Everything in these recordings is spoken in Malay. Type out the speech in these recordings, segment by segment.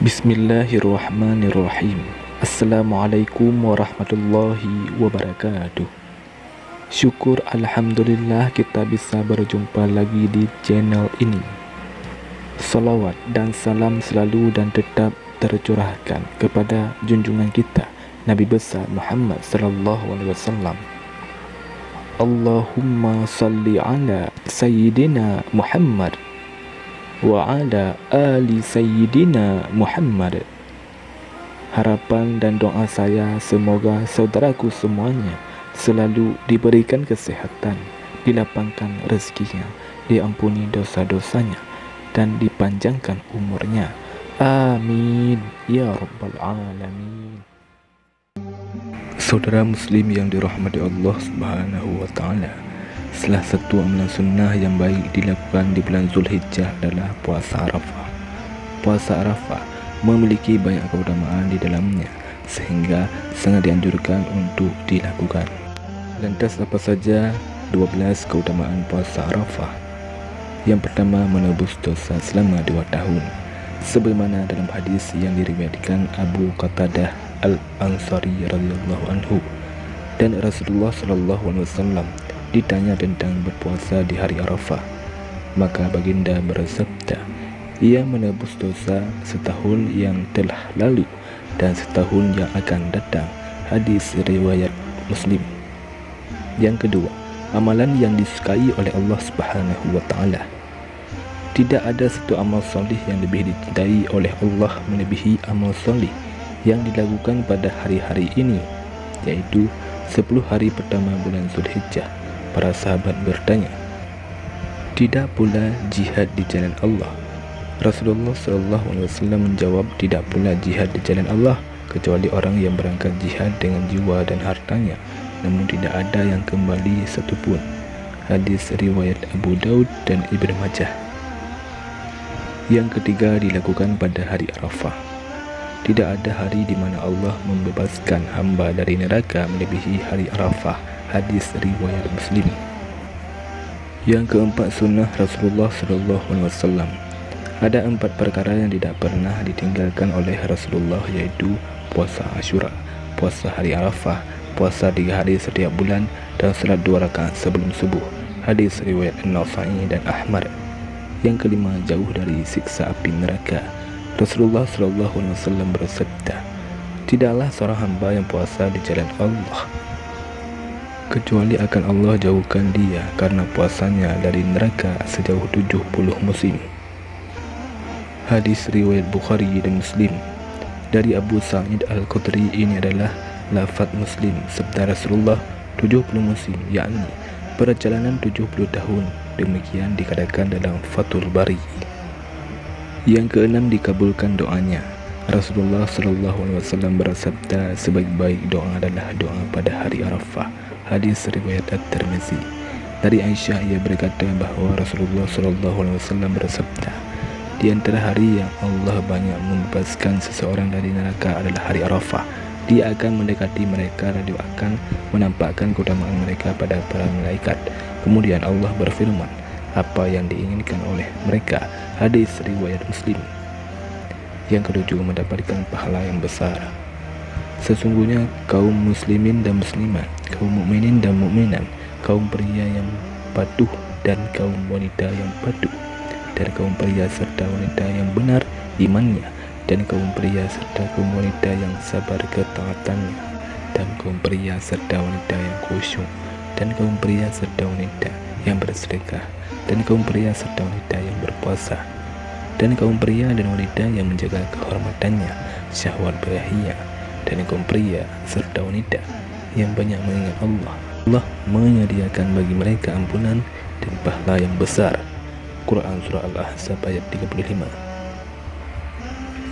Bismillahirrahmanirrahim. Assalamualaikum warahmatullahi wabarakatuh. Syukur alhamdulillah kita bisa berjumpa lagi di channel ini. Salawat dan salam selalu dan tetap tercurahkan kepada junjungan kita Nabi besar Muhammad sallallahu alaihi wasallam. Allahumma salli ala sayyidina Muhammad wa ala ali sayyidina Muhammad. Harapan dan doa saya semoga saudaraku semuanya selalu diberikan kesehatan, dilapangkan rezekinya, diampuni dosa-dosanya, dan dipanjangkan umurnya. Amin ya rabbal alamin. Saudara muslim yang dirahmati Allah subhanahu wa ta'ala, salah satu amalan sunnah yang baik dilakukan di bulan Zulhijjah adalah puasa Arafah. Puasa Arafah memiliki banyak keutamaan di dalamnya sehingga sangat dianjurkan untuk dilakukan. Lantas apa saja 12 keutamaan puasa Arafah? Yang pertama, menebus dosa selama 2 tahun. Sebagaimana dalam hadis yang diriwayatkan Abu Qatadah Al-Ansari radhiyallahu anhu, dan Rasulullah sallallahu alaihi wasallam ditanya tentang berpuasa di hari Arafah, maka baginda bersabda, ia menebus dosa setahun yang telah lalu dan setahun yang akan datang. Hadis riwayat Muslim. Yang kedua, amalan yang disukai oleh Allah subhanahu wa ta'ala. Tidak ada satu amal solih yang lebih dicintai oleh Allah melebihi amal solih yang dilakukan pada hari-hari ini, yaitu 10 hari pertama bulan Zulhijjah. Para sahabat bertanya, tidak pula jihad di jalan Allah? Rasulullah SAW menjawab, tidak pula jihad di jalan Allah kecuali orang yang berangkat jihad dengan jiwa dan hartanya, namun tidak ada yang kembali satupun. Hadis riwayat Abu Daud dan Ibnu Majah. Yang ketiga, dilakukan pada hari Arafah. Tidak ada hari di mana Allah membebaskan hamba dari neraka melebihi hari Arafah. Hadis riwayat Muslim. Yang keempat, sunnah Rasulullah SAW. Ada 4 perkara yang tidak pernah ditinggalkan oleh Rasulullah, yaitu puasa Asyura, puasa hari Arafah, puasa 3 hari setiap bulan, dan salat 2 rakaat sebelum subuh. Hadis riwayat An-Nasa'i dan Ahmad. Yang kelima, jauh dari siksa api neraka. Rasulullah SAW bersabda, tidaklah seorang hamba yang puasa di jalan Allah kecuali akan Allah jauhkan dia karena puasanya dari neraka sejauh 70 musim. Hadis riwayat Bukhari dan Muslim. Dari Abu Sa'id Al-Khudri, ini adalah lafaz Muslim, sabda Rasulullah, 70 musim, yakni perjalanan 70 tahun. Demikian dikatakan dalam Fathul Bari. Yang keenam, dikabulkan doanya. Rasulullah SAW bersabda, sebaik-baik doa adalah doa pada hari Arafah. Hadis riwayat At-Tirmizi. Dari Aisyah, ia berkata bahawa Rasulullah SAW bersabda, di antara hari yang Allah banyak membebaskan seseorang dari neraka adalah hari Arafah. Dia akan mendekati mereka dan dia akan menampakkan keutamaan mereka pada para malaikat. Kemudian Allah berfirman, apa yang diinginkan oleh mereka. Hadis riwayat Muslim. Yang ketujuh, mendapatkan pahala yang besar. Sesungguhnya kaum muslimin dan muslimat, kaum mukminin dan mukminat, kaum pria yang patuh dan kaum wanita yang patuh, dan kaum pria serta wanita yang benar imannya, dan kaum pria serta kaum wanita yang sabar ketaatannya, dan kaum pria serta wanita yang khusyuk, dan kaum pria serta wanita yang bersedekah, dan kaum pria serta wanita yang berpuasa, dan kaum pria dan wanita yang menjaga kehormatannya, syahwat berahinya, dan kaum pria serta wanita yang banyak mengingat Allah. Allah menyediakan bagi mereka ampunan dan pahala yang besar. Quran Surah Al-Ahzab ayat 35.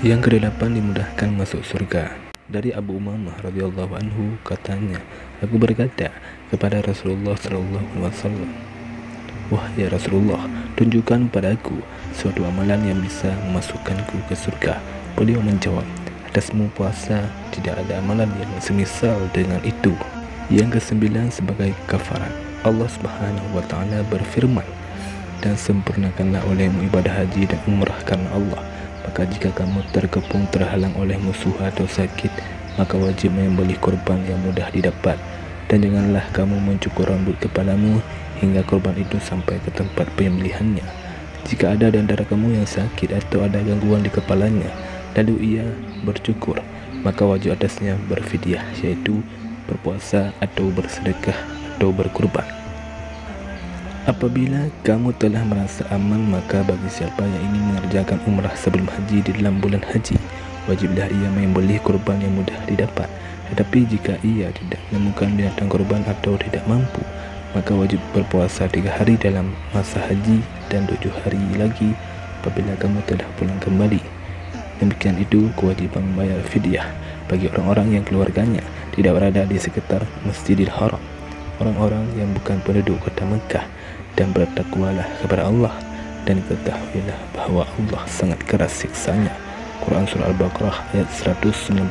Yang kedelapan, dimudahkan masuk surga. Dari Abu Umamah radhiyallahu anhu, katanya, aku berkata kepada Rasulullah SAW, wahai Rasulullah, tunjukkan padaku suatu amalan yang bisa memasukkanku ke surga. Beliau menjawab, atasmu puasa, tidak ada amalan yang semisal dengan itu. Yang kesembilan, sebagai kafarat, Allah Subhanahu wa ta'ala berfirman, dan sempurnakanlah olehmu ibadah haji dan umrah karena Allah. Maka jika kamu terkepung terhalang oleh musuh atau sakit, maka wajib menyembelih korban yang mudah didapat. Dan janganlah kamu mencukur rambut kepalamu hingga korban itu sampai ke tempat penyembelihannya. Jika ada di antara kamu yang sakit atau ada gangguan di kepalanya, lalu ia bercukur, maka wajib atasnya berfidyah, yaitu berpuasa atau bersedekah atau berkurban. Apabila kamu telah merasa aman, maka bagi siapa yang ingin mengerjakan umrah sebelum haji di dalam bulan haji, wajiblah ia menyembelih kurban yang mudah didapat. Tetapi jika ia tidak menemukan binatang kurban atau tidak mampu, maka wajib berpuasa 3 hari dalam masa haji dan 7 hari lagi apabila kamu telah pulang kembali. Demikian itu kewajiban membayar fidyah bagi orang-orang yang keluarganya tidak berada di sekitar Masjidil Haram, orang-orang yang bukan penduduk kota Mekah, dan bertakwalah kepada Allah dan ketahuilah bahwa Allah sangat keras siksanya. Quran Surah Al-Baqarah ayat 196.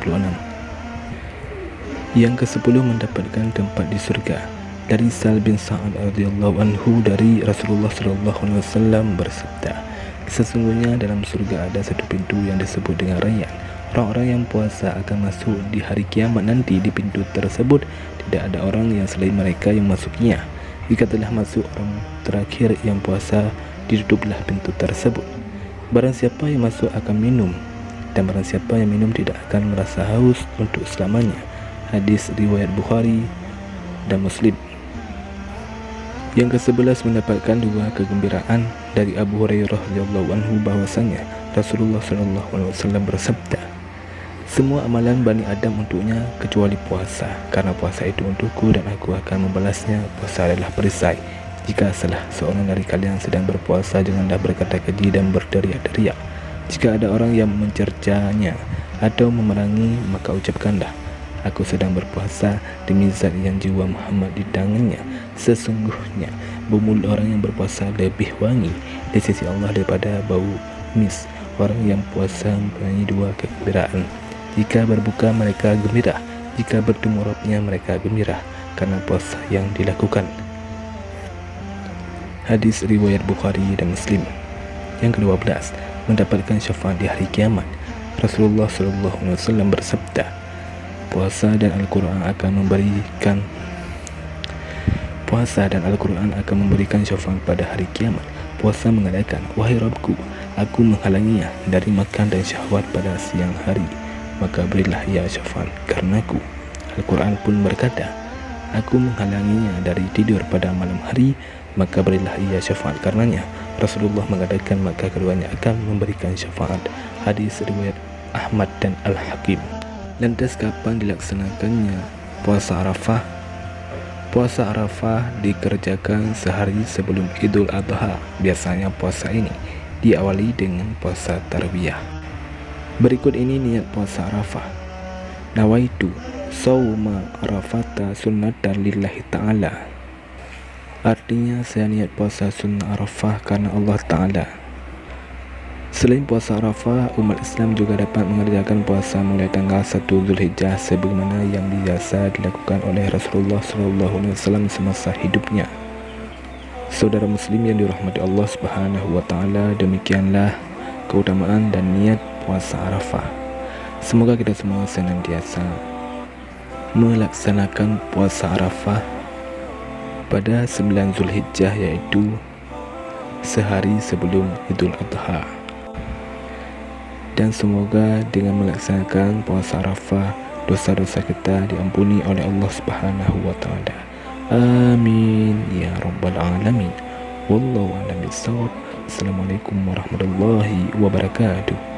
Yang ke-10 mendapatkan tempat di surga. Dari Sal bin Sa'ad radhiyallahu anhu dari Rasulullah sallallahu alaihi wasallam bersabda, sesungguhnya dalam surga ada satu pintu yang disebut dengan Rayyan. Orang-orang yang puasa akan masuk di hari kiamat nanti. Di pintu tersebut tidak ada orang yang selain mereka yang masuknya. Jika telah masuk orang terakhir yang puasa, ditutuplah pintu tersebut. Barang siapa yang masuk akan minum, dan barang siapa yang minum tidak akan merasa haus untuk selamanya. Hadis riwayat Bukhari dan Muslim. Yang ke-11 mendapatkan 2 kegembiraan. Dari Abu Hurairah radhiyallahu anhu bahwasanya Rasulullah sallallahu alaihi wasallam bersabda, semua amalan Bani Adam untuknya kecuali puasa, karena puasa itu untukku dan aku akan membalasnya. Puasa adalah perisai. Jika salah seorang dari kalian sedang berpuasa, janganlah berkata keji dan berteriak-teriak. Jika ada orang yang mencercanya atau memerangi, maka ucapkanlah, aku sedang berpuasa demi zat yang jiwa Muhammad di tangannya. Sesungguhnya bau mulut orang yang berpuasa lebih wangi di sisi Allah daripada bau mis. Orang yang puasa mempunyai 2 kegembiraan. Jika berbuka mereka gembira, jika bertemu Rabbnya mereka gembira karena puasa yang dilakukan. Hadis riwayat Bukhari dan Muslim. Yang ke-12 mendapatkan syafaat di hari kiamat. Rasulullah sallallahu alaihi wasallam bersabda, puasa dan Al-Quran akan memberikan syafaat pada hari kiamat. Puasa mengatakan, wahai Rabbku, aku menghalanginya dari makan dan syahwat pada siang hari, maka berilah ia syafaat karenaku. Al-Quran pun berkata, aku menghalanginya dari tidur pada malam hari, maka berilah ia syafaat karenanya. Rasulullah mengatakan, maka keduanya akan memberikan syafaat. Hadis riwayat Ahmad dan Al-Hakim. Lantas kapan dilaksanakannya puasa Arafah? Puasa Arafah dikerjakan sehari sebelum Idul Adha. Biasanya puasa ini diawali dengan puasa Tarwiyah. Berikut ini niat puasa Arafah. Nawaitu sauma Arafata sunnatan lillahi ta'ala. Artinya saya niat puasa sunnah Arafah karena Allah Ta'ala. Selain puasa Arafah, umat Islam juga dapat mengerjakan puasa mulai tanggal 1 Zulhijjah sebagaimana yang biasa dilakukan oleh Rasulullah SAW semasa hidupnya. Saudara muslim yang dirahmati Allah Subhanahu wa taala, demikianlah keutamaan dan niat puasa Arafah. Semoga kita semua senantiasa melaksanakan puasa Arafah pada 9 Zulhijjah, yaitu sehari sebelum Idul Adha. Dan semoga dengan melaksanakan puasa Arafah, dosa-dosa kita diampuni oleh Allah Subhanahu wa taala. Amin ya rabbal alamin. Wallahu a'lam bishawab. Assalamualaikum warahmatullahi wabarakatuh.